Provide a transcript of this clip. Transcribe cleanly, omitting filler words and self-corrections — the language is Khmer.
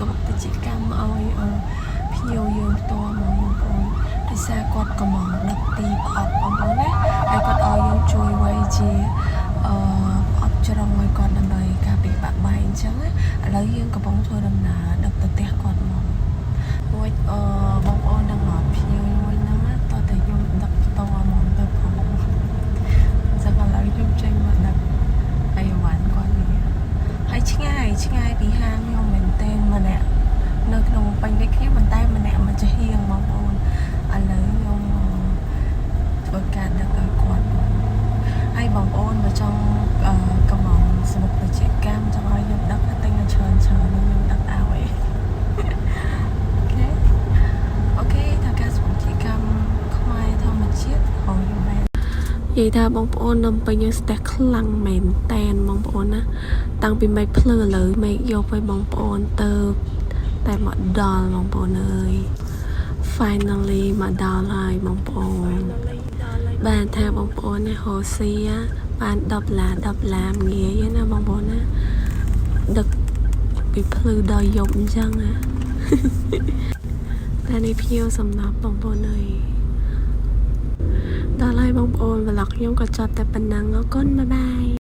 សុខតិចកម្មឲ្យភ្ញៀវយើងផ្ទាល់មកបងប្អូនដោយសារគាត់កំងដឹកទីប្រអប់បងប្អូនណាហើយគាត់ឲ្យយើងជួយវៃជាប្រអប់ច្រងឲ្យគាត់ដើម្បីការពីបាក់បែកអញ្ចឹងណាឥឡូវយើងកំពុងធ្វើដំណើរដឹកទៅផ្ទះគាត់មករួចបងប្អូនទាំងអស់ភ្ញៀវមួយហ្នឹងតោះតែខ្ញុំដឹកផ្ទាល់មកទៅផងអញ្ចឹងឥឡូវខ្ញុំចេញមកដឹកអីវ៉ាន់គាត់នេះហើយឆ្ងាយពីហាងខ្ញុំមែនទែនម្នាក់នៅក្នុងពេញដូចគ្នាប៉ុន្តែម្នាក់មិនចេះហៀងបងប្អូនឥឡូវខ្ញុំធ្វើការដឹកឲ្យគាត់ហើយបងប្អូនមកចង់កំងសមុទ្រប្រជាកម្មចង់ឲ្យខ្ញុំដឹកតែញច្រើនខ្ញុំដឹកឲ្យអូខេថាការសមុទ្រប្រជាកម្មខ្មែរធម្មជាតិរបស់ខ្ញុំមែននិយាយថាបងប្អូននំពេញយើងស្ទះខ្លាំងមែនតែនបងប្អូនណាតាំងពីមេឃភ្លឺឥឡូវមេឃយកឲ្យបងប្អូនទៅតែមកដល់បងប្អូនអើយ finally មកដល់ហើយបងប្អូនបានថាបងប្អូនណាហូសៀបាន10ឡាមងាយណាបងប្អូនណាដឹកពីភ្លឺដល់យប់អញ្ចឹងណាតែនេះភ្ញៀវសំណប់បងប្អូនអើយដល់ហើយបងប្អូន vlog ខ្ញុំក៏ចប់តែប៉ុណ្ណឹងអរគុណបាយបាយ